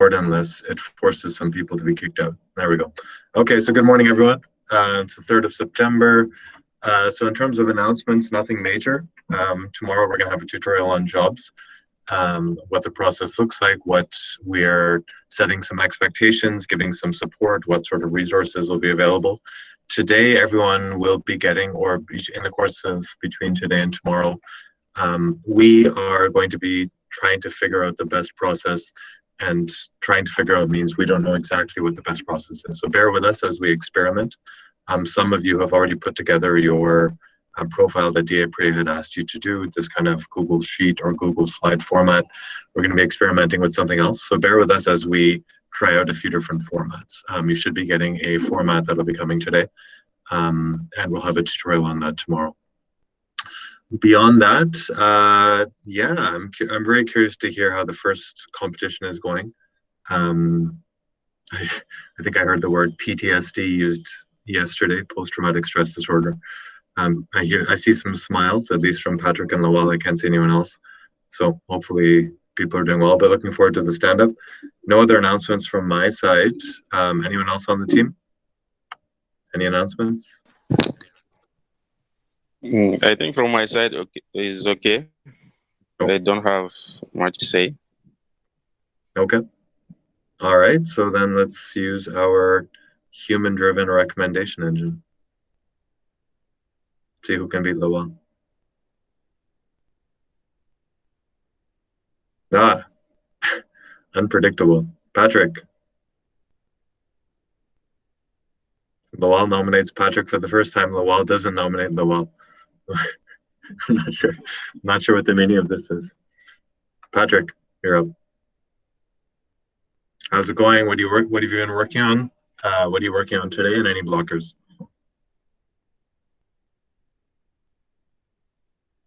unless it forces some people to be kicked out. There we go. Okay, so good morning, everyone. It's the 3rd of September. So in terms of announcements, nothing major. Tomorrow we're going to have a tutorial on jobs, what the process looks like, what we're setting some expectations, giving some support, what sort of resources will be available. Today, everyone will be getting, or in the course of between today and tomorrow, we are going to be trying to figure out the best process, and trying to figure out means we don't know exactly what the best process is. So bear with us as we experiment. Some of you have already put together your profile that DAPRE had asked you to do, this kind of Google Sheet or Google Slide format. We're going to be experimenting with something else. So bear with us as we try out a few different formats. You should be getting a format that will be coming today, and we'll have a tutorial on that tomorrow. Beyond that, yeah, I'm very curious to hear how the first competition is going. I think I heard the word PTSD used yesterday, post-traumatic stress disorder. I see some smiles, at least from Patrick and Lawal. I can't see anyone else. So hopefully people are doing well, but looking forward to the stand-up. No other announcements from my side. Anyone else on the team? Any announcements? I think from my side is okay. I don't have much to say. Okay. All right. So then let's use our human-driven recommendation engine. See who can beat Lawal. Ah, unpredictable. Patrick. Lawal nominates Patrick for the first time. Lawal doesn't nominate Lawal. I'm not sure. I'm not sure what the meaning of this is. Patrick, you're up. How's it going? What have you been working on? What are you working on today, and any blockers?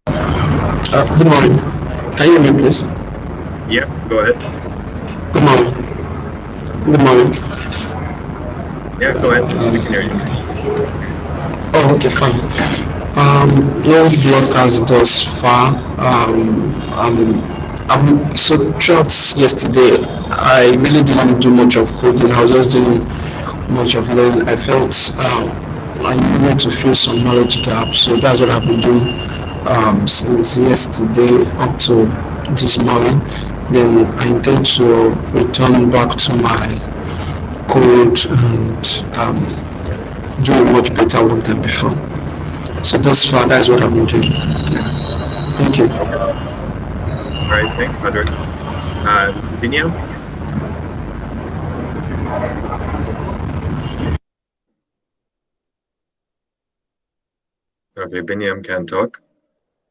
Good morning. Can you hear me, please? Yeah, go ahead. Good morning. Good morning. Yeah, go ahead. We can hear you. Oh, okay, fine. No blockers thus far. So throughout yesterday, I really didn't do much of coding. I was just doing much of learning. I felt I needed to fill some knowledge gaps, so that's what I've been doing since yesterday up to this morning. Then I intend to return back to my code and do a much better work than before. So thus far, that's what I've been doing. Yeah. Thank you. All right, thanks, Patrick. Biniam? Okay, Biniam can't talk.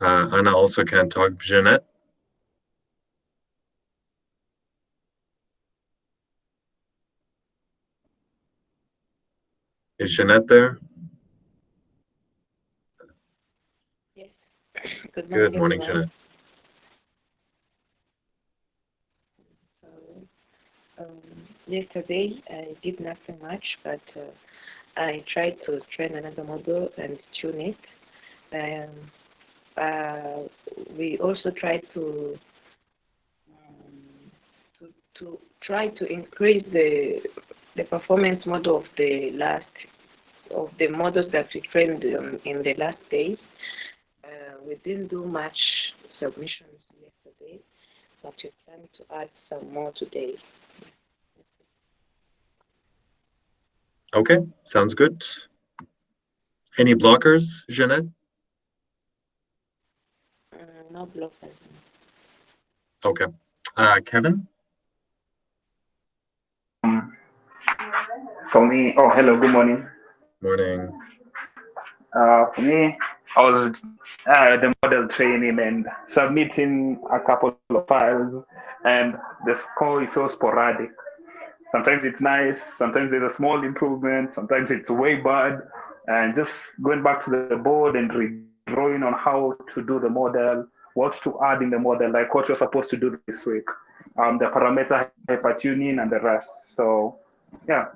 Anna also can't talk. Jeanette? Is Jeanette there? Yes. Good morning, Jeanette. Yesterday I did nothing much, but I tried to train another model and tune it. We also tried to try to increase the performance model of the models that we trained in the last days. We didn't do much submissions yesterday, but we plan to add some more today. Okay, sounds good. Any blockers, Jeanette? No blockers. Okay. Kevin? For me, oh, hello, good morning. Morning. For me, I was the model training and submitting a couple of files, and the score is so sporadic. Sometimes it's nice, sometimes there's a small improvement, sometimes it's way bad, and just going back to the board and redrawing on how to do the model, what to add in the model, like what you're supposed to do this week, the parameter hypertuning and the rest. So yeah,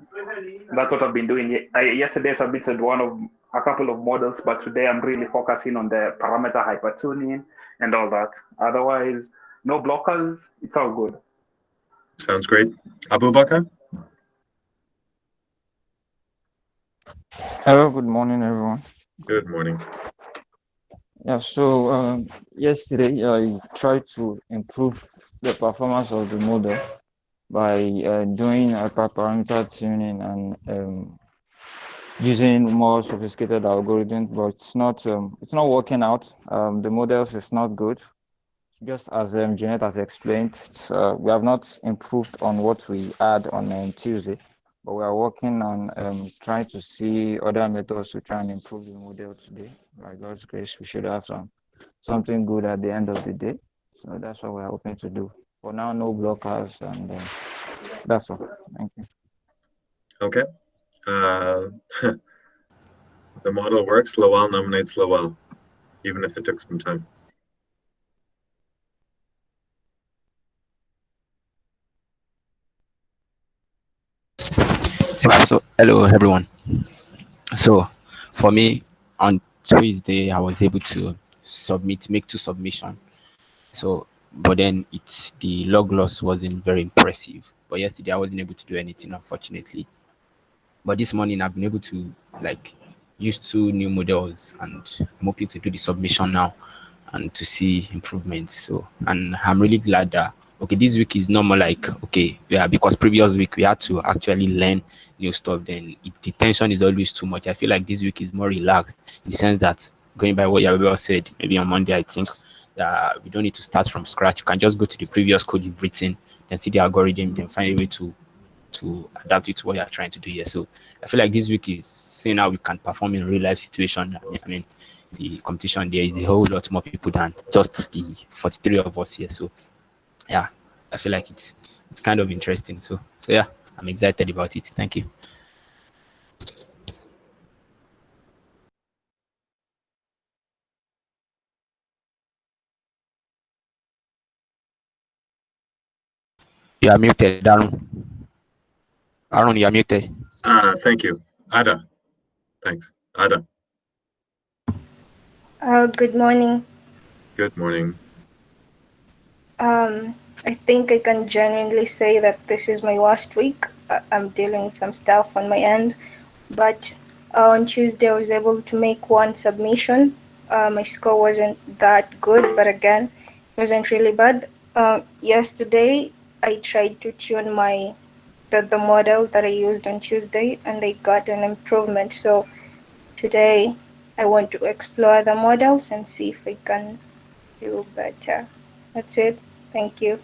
that's what I've been doing. Yesterday I submitted a couple of models, but today I'm really focusing on the parameter hypertuning and all that. Otherwise, no blockers. It's all good. Sounds great. Abu Bakr? Hello, good morning, everyone. Good morning. Yeah, so yesterday I tried to improve the performance of the model by doing hyperparameter tuning and using more sophisticated algorithms, but it's not working out. The models is not good. Just as Jeanette has explained, we have not improved on what we had on Tuesday, but we are working on trying to see other methods to try and improve the model today. By God's grace, we should have something good at the end of the day. So that's what we're hoping to do. For now, no blockers, and that's all. Thank you. Okay. The model works. Lawal nominates Lawal, even if it took some time. So hello everyone. So for me on Tuesday I was able to make two submission. So but then the log loss wasn't very impressive. But yesterday I wasn't able to do anything unfortunately. But this morning I've been able to like use two new models and I'm hoping to do the submission now and to see improvements. So and I'm really glad that okay, this week is not more like okay, yeah, because previous week we had to actually learn new stuff. Then the tension is always too much. I feel like this week is more relaxed in the sense that going by what Yabel said, maybe on Monday I think that we don't need to start from scratch. You can just go to the previous code you've written and see the algorithm, then find a way to adapt it to what you're trying to do here. So I feel like this week is seeing how we can perform in real life situation. I mean, the competition there is a whole lot more people than just the 43 of us here. So yeah, I feel like it's kind of interesting. So yeah, I'm excited about it. Thank you. You are muted, Aaron. Aaron, you are muted. Thank you. Ada. Thanks. Ada. Good morning. Good morning. I think I can genuinely say that this is my last week. I'm dealing with some stuff on my end, but on Tuesday I was able to make one submission. My score wasn't that good, but again, it wasn't really bad. Yesterday I tried to tune the model that I used on Tuesday, and I got an improvement. So today I want to explore the models and see if I can do better. That's it. Thank you.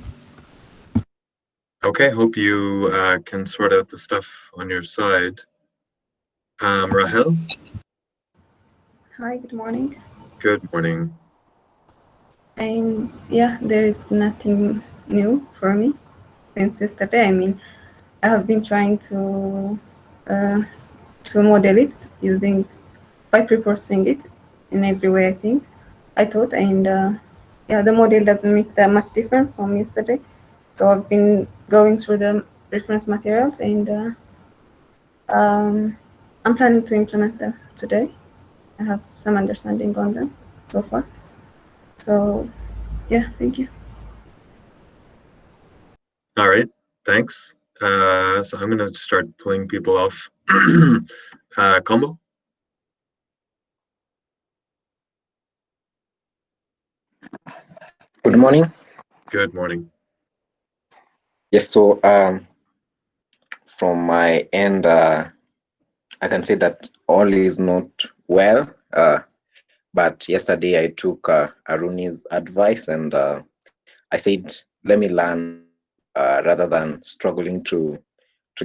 Okay, hope you can sort out the stuff on your side. Rahel? Hi, good morning. Good morning. And yeah, there is nothing new for me since yesterday. I mean, I have been trying to model it using by preprocessing it in every way I thought, and yeah, the model doesn't make that much different from yesterday. So I've been going through the reference materials, and I'm planning to implement them today. I have some understanding on them so far. So yeah, thank you. All right, thanks. So I'm gonna start pulling people off. Combo? Good morning. Good morning. Yes, so from my end, I can say that all is not well. But yesterday I took Aruni's advice and I said, let me learn rather than struggling to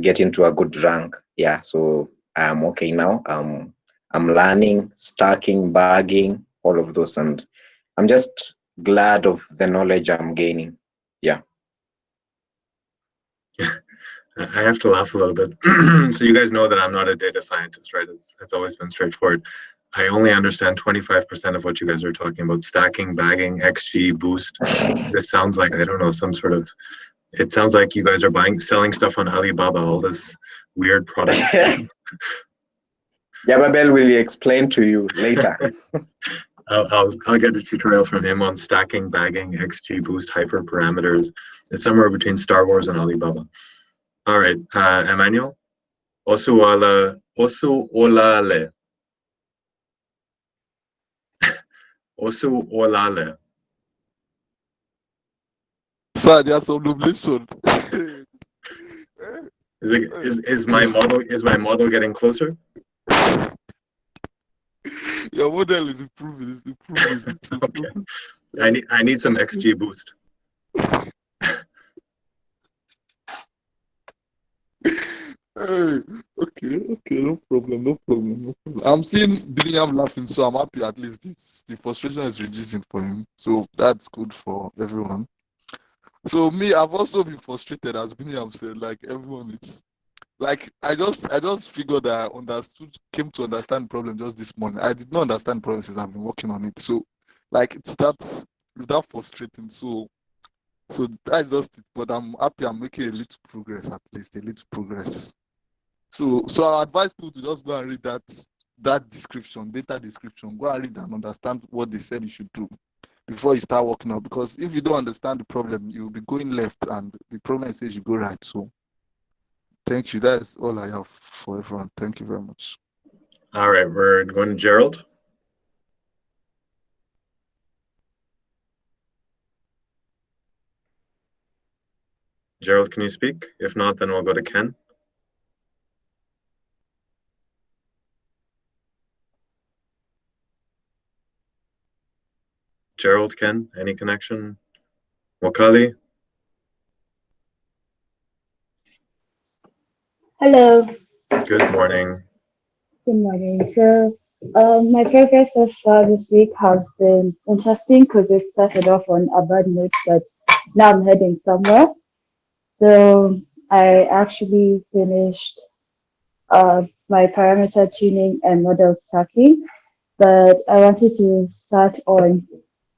get into a good rank. Yeah, so I'm okay now. I'm learning, stacking, bagging, all of those, and I'm just glad of the knowledge I'm gaining. Yeah. I have to laugh a little bit. So you guys know that I'm not a data scientist, right? It's always been straightforward. I only understand 25% of what you guys are talking about. Stacking, bagging, XG, boost. This sounds like, I don't know, some sort of, it sounds like you guys are selling stuff on Alibaba, all this weird product. Yeah, Babel will explain to you later. I'll get a tutorial from him on stacking, bagging, XGBoost hyperparameters. It's somewhere between Star Wars and Alibaba. All right, Emmanuel. Osu olale. Osu olale. Sir, there's some dublation. Is my model getting closer? Your model is improving. It's improving. It's improving. Okay. I need some XGBoost. Hey, okay, no problem, no problem, no problem. I'm seeing Billiam laughing, so I'm happy at least the frustration is reducing for him. So that's good for everyone. So me, I've also been frustrated, as Billiam said, like everyone, it's like I just figured that came to understand the problem just this morning. I did not understand the problem since I've been working on it. So like it's that frustrating. So that's just it. But I'm happy I'm making a little progress, at least a little progress. So I advise people to just go and read that description, data description. Go and read and understand what they said you should do before you start working out. Because if you don't understand the problem, you'll be going left and the problem says you go right. So thank you. That's all I have for everyone. Thank you very much. All right, we're going to Gerald. Gerald, can you speak? If not, then we'll go to Ken. Gerald, Ken, any connection? Wakali? Hello. Good morning. Good morning. So, my progress so far this week has been interesting because it started off on a bad note, but now I'm heading somewhere. So, I actually finished my parameter tuning and model stacking, but I wanted to start on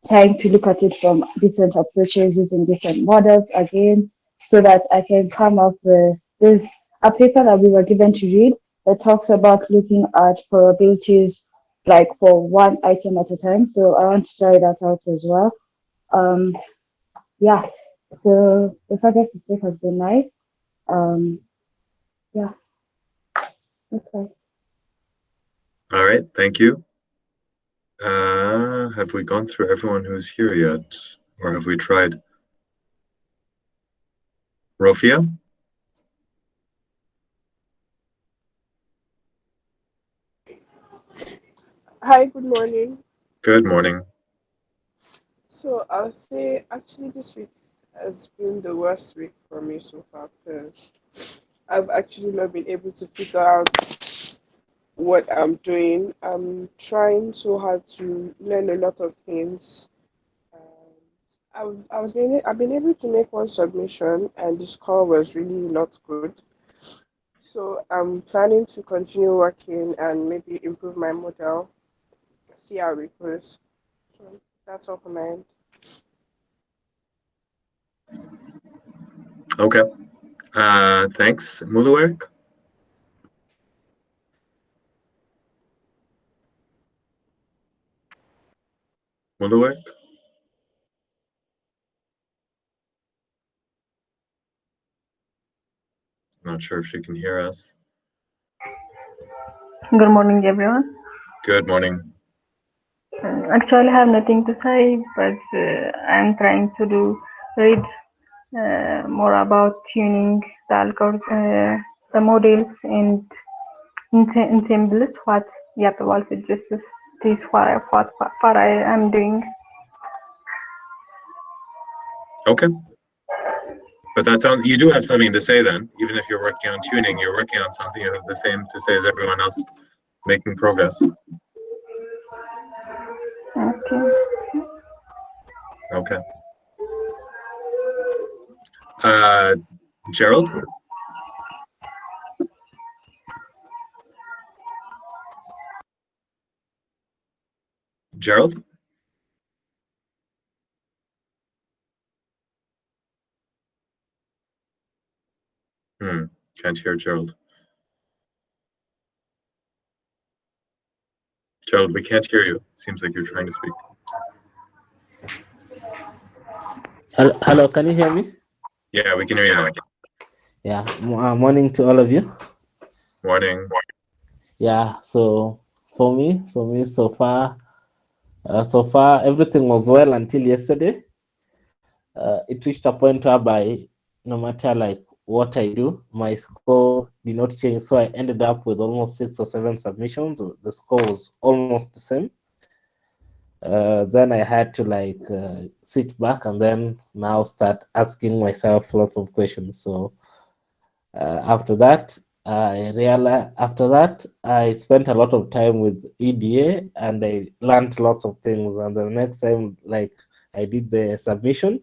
trying to look at it from different approaches using different models again so that I can come up with this a paper that we were given to read that talks about looking at probabilities like for one item at a time. So I want to try that out as well. Um, yeah. So the progress this week has been nice. Yeah. Okay. All right, thank you. Have we gone through everyone who's here yet? Or have we tried? Rofia? Hi, good morning. Good morning. So I'll say actually this week has been the worst week for me so far because I've actually not been able to figure out what I'm doing. I'm trying so hard to learn a lot of things. I've been able to make one submission and the score was really not good. So I'm planning to continue working and maybe improve my model, see how it goes. So that's all for my end. Okay. Thanks. Muluek? Muluek? Not sure if she can hear us. Good morning, everyone. Good morning. Actually, I have nothing to say, but I'm trying to read more about tuning the algorithm, the models, and ensembles. What Yapawal suggests. This is what I am doing. Okay. But that sounds, you do have something to say then. Even if you're working on tuning, you're working on something you have the same to say as everyone else, making progress. Okay. Okay. Gerald? Gerald? Can't hear Gerald. Gerald, we can't hear you. Seems like you're trying to speak. Hello, can you hear me? Yeah, we can hear you now. Yeah, morning to all of you. Morning. Yeah, so for me, so far, everything was well until yesterday. It reached a point whereby no matter like what I do, my score did not change. So I ended up with almost 6 or 7 submissions. The score was almost the same. Then I had to like sit back and then now start asking myself lots of questions. So after that, I spent a lot of time with EDA and I learned lots of things. And the next time, like I did the submission,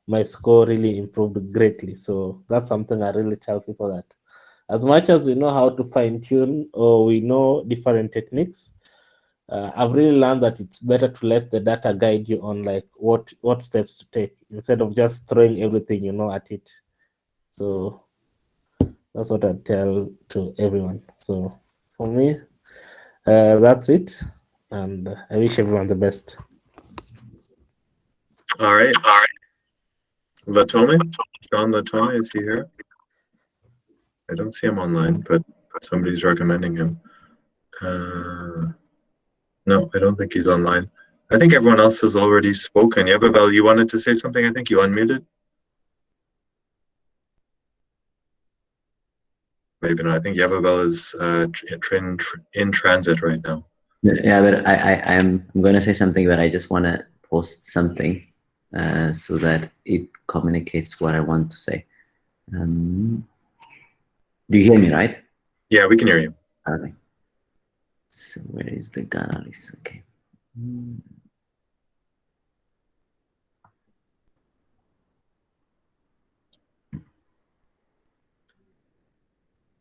my score really improved greatly. So that's something I really tell people, that as much as we know how to fine tune or we know different techniques, I've really learned that it's better to let the data guide you on like what steps to take instead of just throwing everything you know at it. So that's what I tell to everyone. So for me, that's it, and I wish everyone the best. All right. Latome? John Latome, is he here? I don't see him online, but somebody's recommending him. No, I don't think he's online. I think everyone else has already spoken. Yababel, you wanted to say something? I think you unmuted. Maybe not. I think Yababel is in transit right now. Yeah, but I'm going to say something, but I just want to post something so that it communicates what I want to say. Do you hear me, right? Yeah, we can hear you. Okay. So where is the Ghana list? Okay.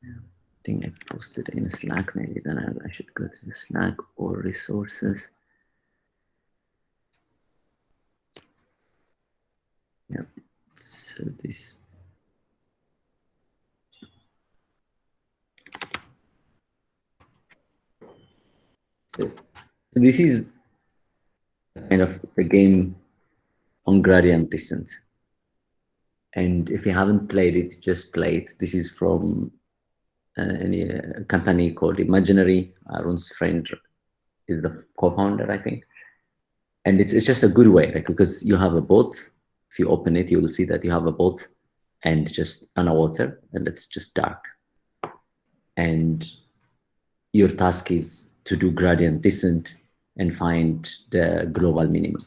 I think I posted in Slack. Maybe then I should go to the Slack or resources. Yeah. So this. So this is kind of the game on gradient descent. And if you haven't played it, just play it. This is from a company called Imaginary. Arun's friend is the co-founder, I think. And it's just a good way, like, because you have a boat. If you open it, you will see that you have a boat and just underwater, and it's just dark. And your task is to do gradient descent and find the global minimum.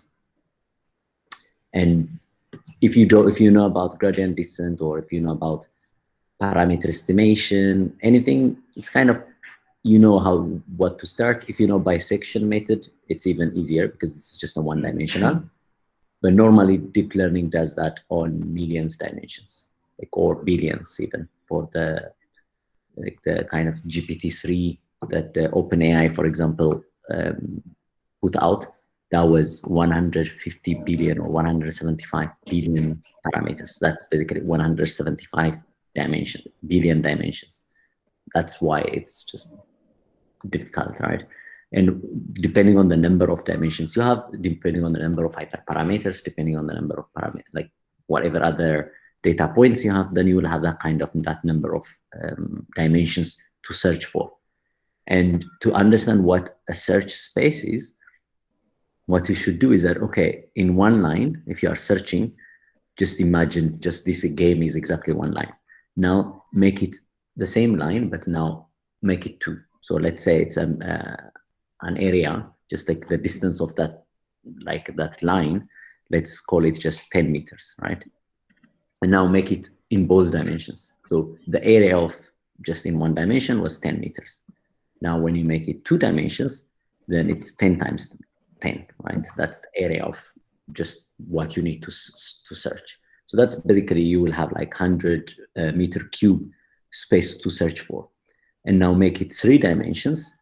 And if you know about gradient descent, or if you know about parameter estimation, anything, it's kind of, you know what to start. If you know bisection method, it's even easier because it's just a one-dimensional. But normally deep learning does that on millions dimensions, like, or billions even, for the kind of GPT-3 that OpenAI, for example, put out. That was 150 billion or 175 billion parameters. That's basically 175 billion dimensions. That's why it's just difficult, right? And depending on the number of dimensions you have, depending on the number of hyperparameters, depending on the number of parameters, like whatever other data points you have, then you will have that number of dimensions to search for. And to understand what a search space is, what you should do is that, okay, in one line, if you are searching, just imagine just this game is exactly one line. Now make it the same line, but now make it 2. So let's say it's an area, just like the distance of that, like that line, let's call it just 10 meters, right? And now make it in both dimensions. So the area of just in one dimension was 10 meters. Now when you make it 2 dimensions, then it's 10 times 10, right? That's the area of just what you need to search. So that's basically, you will have like 100 meter cube space to search for. And now make it 3 dimensions,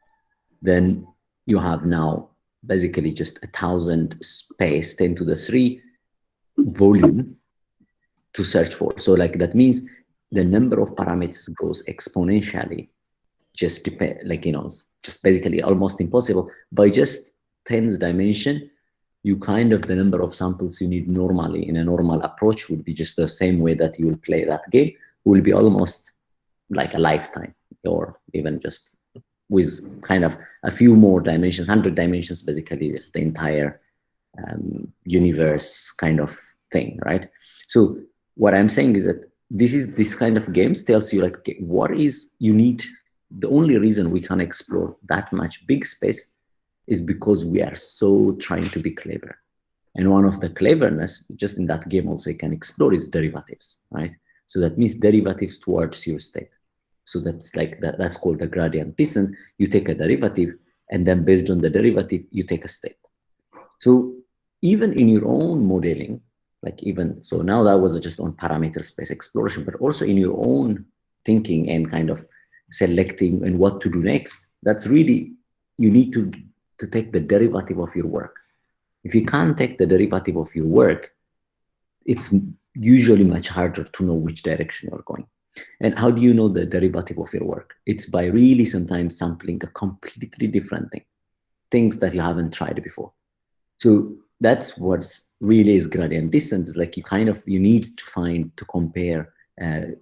then you have now basically just 1,000 space 10 to the 3 volume to search for. So like that means the number of parameters grows exponentially just like, you know, just basically almost impossible. By just 10th dimension, you kind of, the number of samples you need normally in a normal approach would be just the same way that you will play that game, will be almost like a lifetime, or even just with kind of a few more dimensions, 100 dimensions, basically just the entire universe kind of thing, right? So what I'm saying is that this kind of games tells you like, okay, what is you need. The only reason we can explore that much big space is because we are so trying to be clever. And one of the cleverness just in that game also you can explore is derivatives, right? So that means derivatives towards your state. So that's like that's called the gradient descent. You take a derivative, and then based on the derivative, you take a step. So even in your own modeling, like even, so now that was just on parameter space exploration, but also in your own thinking and kind of selecting and what to do next, that's really, you need to take the derivative of your work. If you can't take the derivative of your work, it's usually much harder to know which direction you're going. And how do you know the derivative of your work? It's by really sometimes sampling a completely different thing, things that you haven't tried before. So that's what's really is gradient descent. Is like you need to find, to compare. And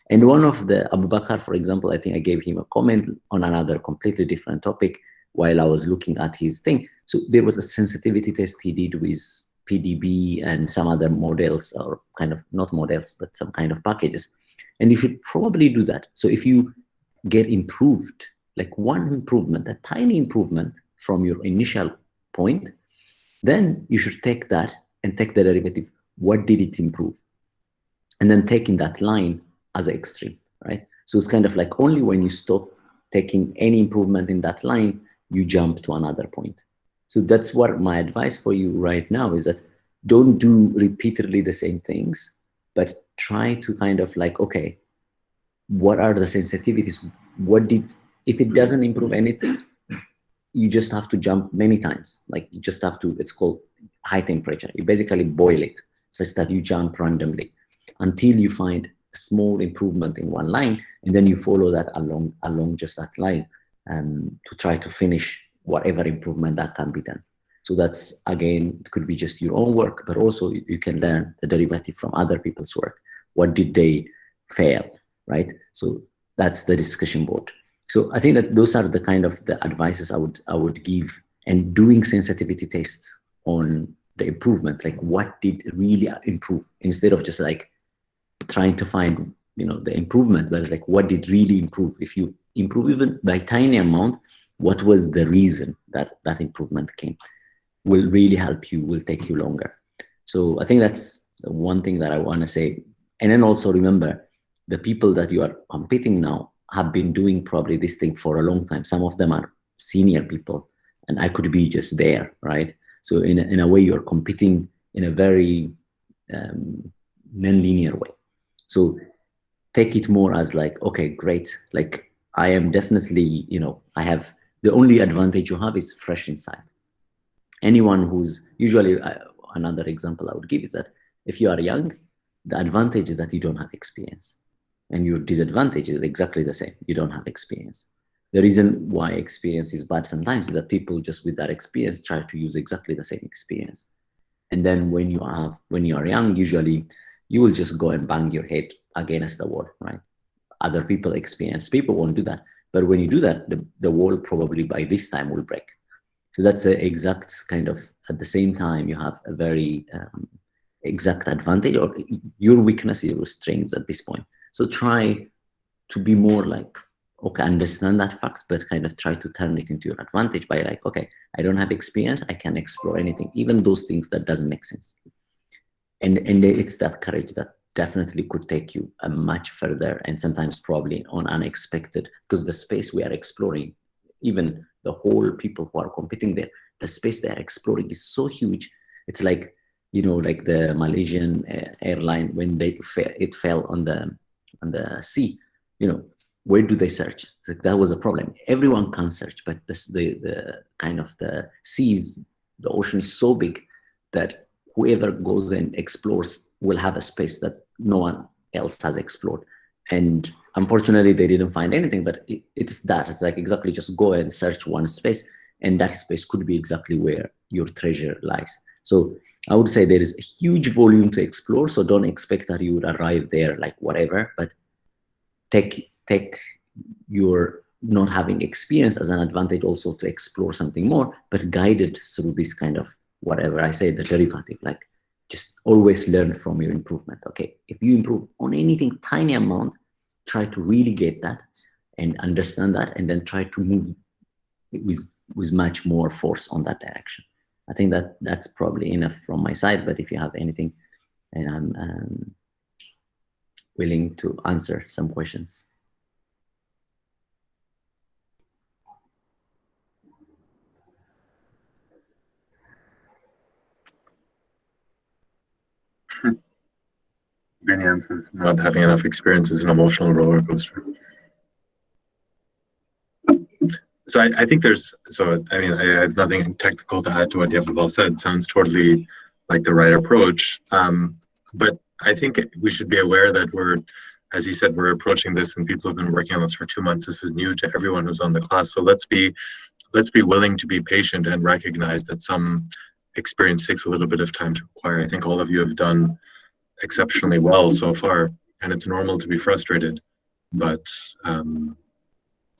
one of the, Abu Bakr, for example, I think I gave him a comment on another completely different topic while I was looking at his thing. So there was a sensitivity test he did with PDB and some other models, or kind of not models, but some kind of packages. And you should probably do that. So if you get improved, like one improvement, a tiny improvement from your initial point, then you should take that and take the derivative. What did it improve? And then taking that line as an extreme, right? So it's kind of like only when you stop taking any improvement in that line, you jump to another point. So that's what my advice for you right now is, that don't do repeatedly the same things, but try to kind of like, okay, what are the sensitivities? If it doesn't improve anything, you just have to jump many times. Like you just have to, it's called high temperature. You basically boil it such that you jump randomly until you find a small improvement in one line, and then you follow that along just that line to try to finish whatever improvement that can be done. So that's, again, it could be just your own work, but also you can learn the derivative from other people's work. What did they fail, right? So that's the discussion board. So I think that those are the kind of the advices I would give, and doing sensitivity tests on the improvement, like what did really improve, instead of just like trying to find, the improvement, but it's like what did really improve. If you improve even by tiny amount, what was the reason that improvement came, will really help you, will take you longer. So I think that's the one thing that I want to say. And then also remember, the people that you are competing now have been doing probably this thing for a long time. Some of them are senior people, and I could be just there, right? So in a way, you're competing in a very non-linear way. So take it more as like, okay, great. Like I am definitely, I have, the only advantage you have is fresh insight. Anyone who's usually, another example I would give is that if you are young, the advantage is that you don't have experience. And your disadvantage is exactly the same. You don't have experience. The reason why experience is bad sometimes is that people just with that experience try to use exactly the same experience. And then when you are young, usually you will just go and bang your head against the wall, right? Other people won't do that. But when you do that, the wall probably by this time will break. So that's an exact kind of, at the same time, you have a very exact advantage, or your weakness, your strengths at this point. So try to be more like, okay, understand that fact, but kind of try to turn it into your advantage by like, okay, I don't have experience, I can explore anything, even those things that doesn't make sense. And it's that courage that definitely could take you much further, and sometimes probably on unexpected, because the space we are exploring, even the whole people who are competing there, the space they are exploring is so huge. It's like, like the Malaysian airline, when it fell on the sea, where do they search? Like that was a problem. Everyone can search, but the kind of the seas, the ocean is so big that whoever goes and explores will have a space that no one else has explored. And unfortunately, they didn't find anything, but it's that. It's like exactly just go and search one space, and that space could be exactly where your treasure lies. So I would say there is a huge volume to explore, so don't expect that you would arrive there like whatever, but take your not having experience as an advantage also to explore something more, but guided through this kind of whatever I say, the derivative, like just always learn from your improvement. Okay, if you improve on anything tiny amount, try to really get that and understand that, and then try to move with much more force on that direction. I think that that's probably enough from my side, but if you have anything, and I'm willing to answer some questions. Many answers. Not having enough experience is an emotional roller coaster. So I think there's, so I mean, I have nothing technical to add to what Yevabal said. Sounds totally like the right approach. But I think we should be aware that we're, as he said, we're approaching this and people have been working on this for 2 months. This is new to everyone who's on the class. So let's be willing to be patient and recognize that some experience takes a little bit of time to acquire. I think all of you have done exceptionally well so far, and it's normal to be frustrated, but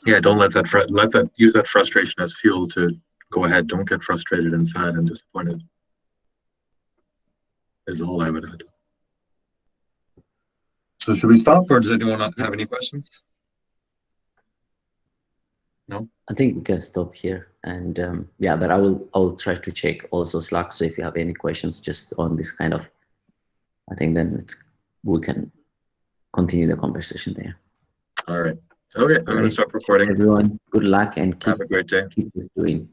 yeah, don't let that use that frustration as fuel to go ahead. Don't get frustrated and sad and disappointed, is all I would add. So should we stop, or does anyone have any questions? No? I think we can stop here, and yeah, but I'll try to check also Slack. So if you have any questions just on this kind of, I think then we can continue the conversation there. All right. Okay, I'm going to stop recording. Thanks everyone, good luck and have a great day. Keep doing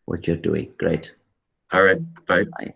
what you're doing. Great. All right. Bye. Bye.